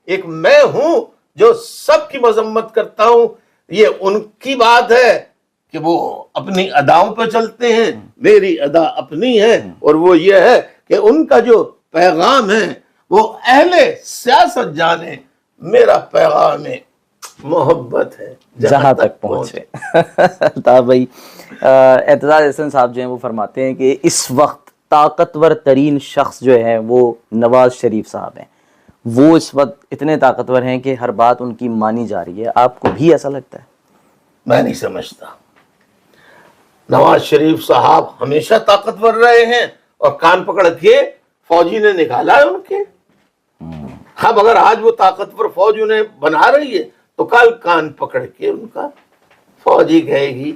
एक मैं हूं जो सबकी मजम्मत करता हूं। ये उनकी बात है कि वो अपनी अदाओं पर चलते हैं, मेरी अदा अपनी है, और वो ये है कि उनका जो पैगाम है वो अहले सियासत जाने, मेरा पैगाम है मोहब्बत है जहां तक पहुंचे। अल्ताफ भाई, एतजाज अहसन साहब जो हैं वो फरमाते हैं कि इस वक्त ताकतवर तरीन शख्स जो है वो नवाज शरीफ साहब हैं। वो इस वक्त इतने ताकतवर हैं कि हर बात उनकी मानी जा रही है। आपको भी ऐसा लगता है? मैं नहीं समझता। नवाज शरीफ साहब हमेशा ताकतवर रहे हैं और कान पकड़ के फौजी ने निकाला है उनके। अब अगर आज वो ताकतवर फौज उन्हें बना रही है तो कल कान पकड़ के उनका फौजी कहेगी,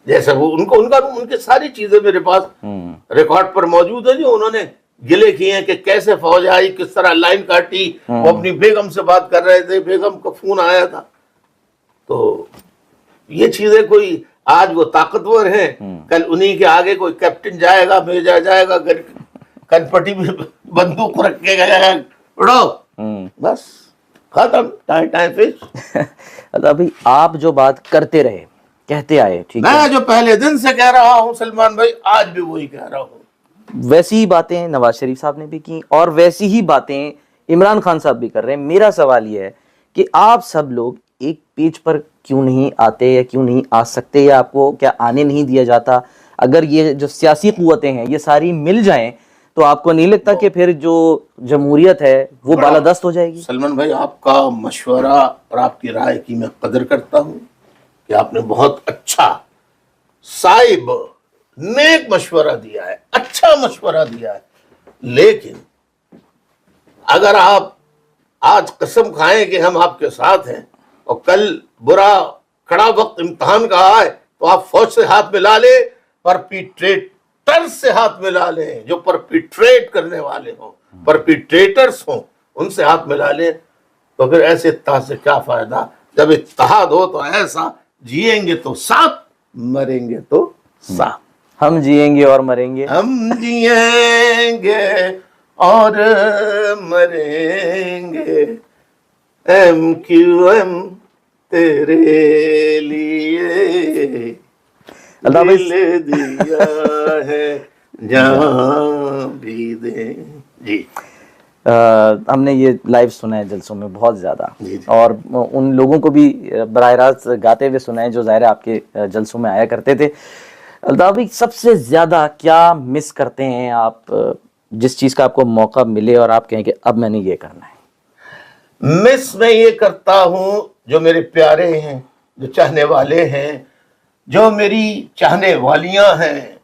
जैसे वो उनके सारी चीजें मेरे पास रिकॉर्ड पर मौजूद है जो उन्होंने गिले किए हैं कि कैसे फौज आई, किस तरह लाइन काटी। वो अपनी बेगम से बात कर रहे थे, बेगम का फोन आया था। तो ये चीजें कोई आज वो ताकतवर हैं, कल उन्हीं के आगे कोई कैप्टन जाएगा, मेजर जाएगा, कनपट्टी में बंदूक रख के गया, उड़ो, बस खत्म, टाइम फिश। अभी आप जो बात करते रहे, कहते आए, ठीक है, मैं जो पहले दिन से कह रहा हूं सलमान भाई, आज भी वही कह रहा हूं। वैसी ही बातें नवाज शरीफ साहब ने भी की और वैसी ही बातें इमरान खान साहब भी कर रहे हैं। मेरा सवाल यह है कि आप सब लोग एक पेज पर क्यों नहीं आते या क्यों नहीं आ सकते, या आपको क्या आने नहीं दिया जाता? अगर ये जो सियासी कुव्वतें हैं ये सारी मिल जाएं तो आपको नहीं लगता कि फिर जो जमहूरियत है वो बालादस्त हो जाएगी? सलमान भाई, आपका मशवरा और आपकी राय की मैं कदर करता हूं कि आपने बहुत अच्छा साहिब नेक मशवरा दिया है, अच्छा मशवरा दिया है। लेकिन अगर आप आज कसम खाएं कि हम आपके साथ हैं और कल बुरा कड़ा वक्त इम्तिहान का आए तो आप फौज से हाथ मिला ले, परपिट्रेटर से हाथ मिला ले, जो परपिट्रेट करने वाले हों, परपिट्रेटर्स हों, उनसे हाथ मिला ले, तो फिर ऐसे इत्तेहाद से क्या फायदा? जब इत्तेहाद हो तो ऐसा, जिएंगे तो साथ, मरेंगे तो साथ। हम जिएंगे और मरेंगे, हम जिएंगे और मरेंगे, MQM तेरे लिए दिल दिया है जहां भी दे। जी, हमने ये लाइव सुना है जलसों में बहुत ज़्यादा, और उन लोगों को भी बराह रास्त गाते हुए सुना है जो ज़ाहिर आपके जलसों में आया करते थे। अल्ताफ भाई, सबसे ज़्यादा क्या मिस करते हैं आप, जिस चीज़ का आपको मौका मिले और आप कहें कि अब मैंने ये करना है? मिस मैं ये करता हूं जो मेरे प्यारे हैं, जो चाहने वाले हैं, जो मेरी चाहने वालियां हैं,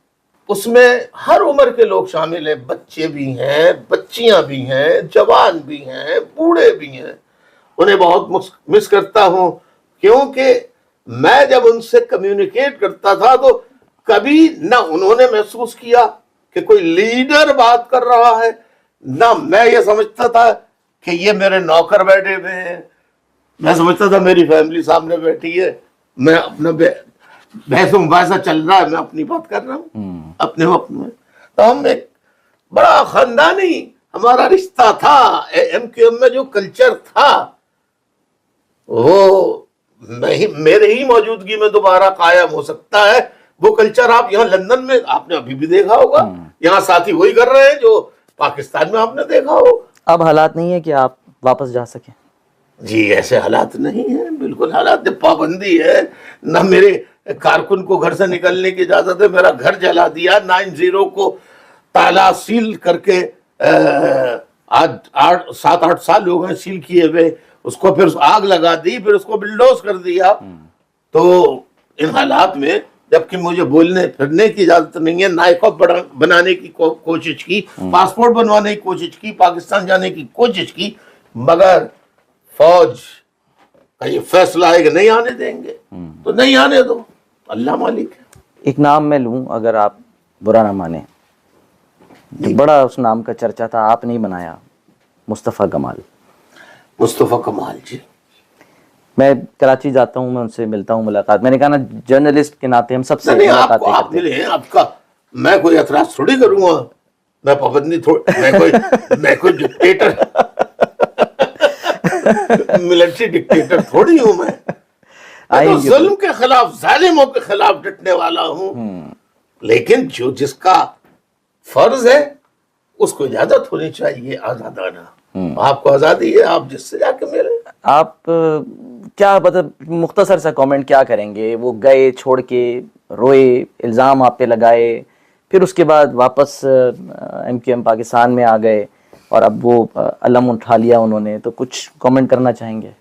उसमें हर उम्र के लोग शामिल हैं। बच्चे भी हैं, बच्चियां भी हैं, जवान भी हैं, बूढ़े भी हैं। उन्हें बहुत मिस करता हूं, क्योंकि मैं जब उनसे कम्युनिकेट करता था तो कभी ना उन्होंने महसूस किया कि कोई लीडर बात कर रहा है, ना मैं ये समझता था कि ये मेरे नौकर बैठे हुए हैं। मैं समझता था मेरी फैमिली सामने बैठी है, मैं अपना वैसा चल रहा है, मैं अपनी बात कर रहा हूँ अपने वक्त में। तो हम एक बड़ा खानदानी हमारा रिश्ता था। MQM में जो कल्चर था वो मेरे ही मौजूदगी में दोबारा कायम हो सकता है। वो कल्चर आप यहाँ लंदन में आपने अभी भी देखा होगा, यहाँ साथी वही कर रहे हैं जो पाकिस्तान में आपने देखा होगा। अब हालात नहीं है कि आप वापस जा सकें? जी, ऐसे हालात नहीं है, बिल्कुल हालात जब पाबंदी है ना, मेरे कारकुन को घर से निकलने की इजाजत है, मेरा घर जला दिया, 90 को ताला सील करके आज 7-8 साल हो गए सील किए हुए, उसको फिर आग लगा दी, फिर उसको बिल्डोज कर दिया। तो इन हालात में जबकि मुझे बोलने फिरने की इजाजत नहीं है, नायकॉप बनाने की कोशिश की, पासपोर्ट बनवाने की कोशिश की, पाकिस्तान जाने की कोशिश की, मगर फौज का ये फैसला है कि नहीं आने देंगे, तो नहीं आने दो, अल्लाह मालिक है। एक नाम मैं लूं, अगर आप बुरा ना माने, तो बड़ा उस नाम का चर्चा था, आप नहीं बनाया, मुस्तफ़ा कमाल। मुस्तफ़ा कमाल जी, मैं कराची जाता हूँ, मैं उनसे मिलता हूँ, मुलाकात, मैंने कहा ना जर्नलिस्ट के नाते हम सबसे मुलाकातें आप मिले हैं, आपका मैं कोई एतराज थोड़ी करूंगा, मैं पाबंदी मैं कोई डिक्टेटर मिलिट्री डिक्टेटर थोड़ी हूं मैं तो आएंगे जुल्म के खिलाफ, जालिमों के खिलाफ डटने वाला हूं। लेकिन जो जिसका फर्ज है उसको इजाजत होनी चाहिए आजादाना। आपको आजादी है, आप जिससे जाके मिले। आप क्या मतलब मुख्तसर सा कमेंट क्या करेंगे? वो गए, छोड़ के रोए, इल्ज़ाम आप पे लगाए, फिर उसके बाद वापस MQM पाकिस्तान में आ गए और अब वो अलम उठा लिया उन्होंने, तो कुछ कमेंट करना चाहेंगे?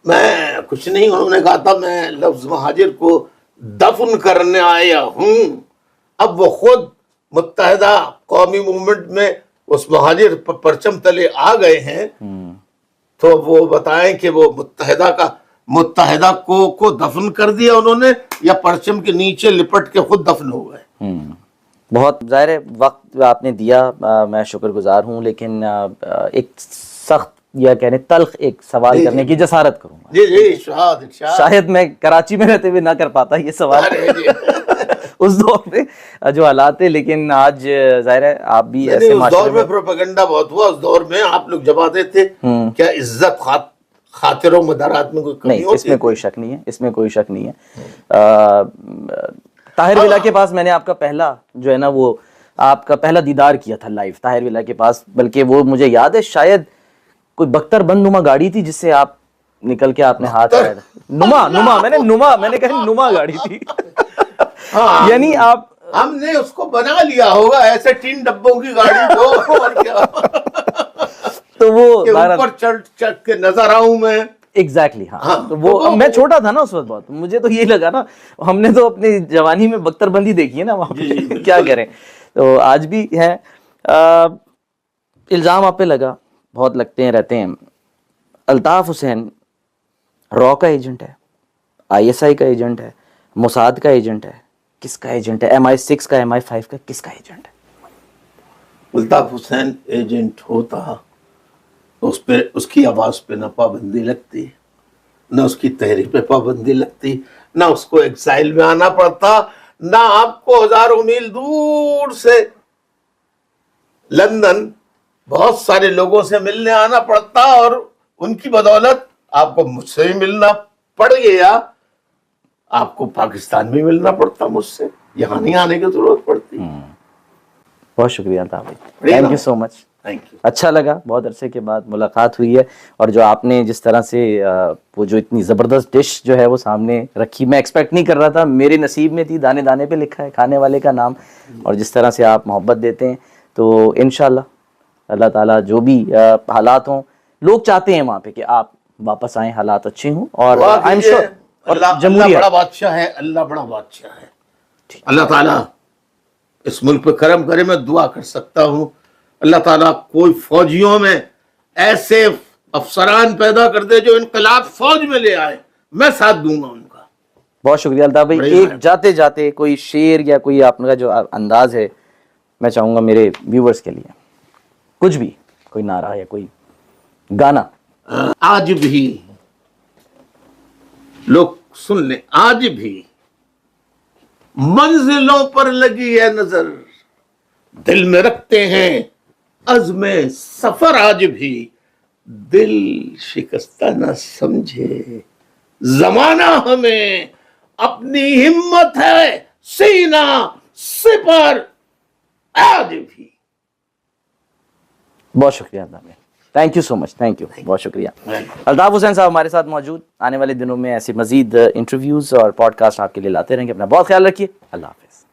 मैं कुछ नहीं, उन्होंने कहा था मैं लफ्ज महाजिर को दफन करने आया हूं। अब वो खुद मुत्तहिदा कौमी मूवमेंट में उस महाजिर परचम तले आ गए हैं, तो वो बताएं कि वो मुत्तहिदा को दफन कर दिया उन्होंने या परचम के नीचे लिपट के खुद दफन हो गए। बहुत ज़ाहिर है वक्त आपने दिया, मैं शुक्रगुजार हूँ, लेकिन एक सख्त या कहने तल्ख एक सवाल करने की जसारत करूंगा। जी जी, इरशाद इरशाद। शायद मैं कराची में रहते हुए ना कर पाता ये सवाल उस दौर पे जो हालात थे, लेकिन आज जाहिर है आप भी ऐसे उस दौर में प्रोपेगेंडा बहुत हुआ। उस दौर में आप लोग जब आते थे, क्या इज्जत खातिरों मदारात में कोई कमी नहीं, होती? इसमें कोई शक नहीं है, इसमें कोई शक नहीं है। ताहिर विला के पास मैंने आपका पहला जो है ना वो आपका पहला दीदार किया था लाइव ताहिर विला के पास, बल्कि वो मुझे याद है शायद कोई बख्तर बंद नुमा गाड़ी थी जिससे आप निकल के आपने हाथ आया था। मैंने कहा नुमा गाड़ी थी। हाँ, यानी आप हमने उसको बना लिया होगा ऐसे 3 डब्बों की गाड़ी को, और क्या तो वो ऊपर चढ़ के नजर आऊं मैं। एग्जैक्टली हाँ, तो वो मैं छोटा था ना उस वक्त बहुत, मुझे तो ये लगा ना, हमने तो अपनी जवानी में बख्तरबंदी देखी है ना वहां पे क्या करें। तो आज भी है इल्जाम आप पे लगा, बहुत लगते हैं रहते हैं। अल्ताफ हुसैन रॉ का एजेंट है, ISI का एजेंट है, मोसाद का एजेंट है, किसका एजेंट है? MI6 का, MI5 का, किसका एजेंट है? अल्ताफ हुसैन एजेंट होता उस पे उसकी आवाज पे ना पाबंदी लगती, ना उसकी तहरीर पे पाबंदी लगती, ना उसको एक्साइल में आना पड़ता, ना आपको हजारों मील दूर से लंदन बहुत सारे लोगों से मिलने आना पड़ता, और उनकी बदौलत आपको मुझसे भी मिलना पड़ गया। आपको पाकिस्तान में मिलना पड़ता मुझसे, यहाँ नहीं आने की जरूरत पड़ती। बहुत शुक्रिया था भाई, thank you so much. Thank you. अच्छा लगा, बहुत अरसे के बाद मुलाकात हुई है, और जो आपने जिस तरह से वो जो इतनी ज़बरदस्त डिश जो है वो सामने रखी, मैं एक्सपेक्ट नहीं कर रहा था, मेरे नसीब में थी, दाने दाने पे लिखा है खाने वाले का नाम, और जिस तरह से आप मोहब्बत देते हैं, तो इंशाल्लाह अल्लाह ताला जो भी हालात हों, लोग चाहते हैं वहाँ पे कि आप वापस आएँ, हालात अच्छे हों, और आई एम श्योर अल्लाह बड़ा बादशाह है, अल्लाह बड़ा बादशाह है। अल्लाह ताला इस मुल्क पे करम करे, मैं दुआ कर सकता हूँ अल्लाह ताला कोई फौजियों में ऐसे अफसरान पैदा कर दे जो इनकलाब फौज में ले आए, मैं साथ दूंगा उनका। बहुत शुक्रिया अल्ताफ भाई। एक जाते जाते कोई शेर या कोई आपका जो अंदाज है, मैं चाहूंगा मेरे व्यूवर्स के लिए कुछ भी, कोई नारा या कोई गाना। आज भी लोग सुन ले, आज भी मंजिलों पर लगी है नजर, दिल में रखते हैं अज़्मे सफर, आज भी दिल शिकस्ता न समझे जमाना, हमें अपनी हिम्मत है सीना सिपर आज भी। बहुत शुक्रिया अल्ताफ भाई, thank you so much, thank you, बहुत शुक्रिया। अल्ताफ हुसैन साहब हमारे साथ मौजूद, आने वाले दिनों में ऐसे मजीद इंटरव्यूज और पॉडकास्ट आपके लिए लाते रहेंगे। अपना बहुत ख्याल रखिए, अल्लाह हाफिज।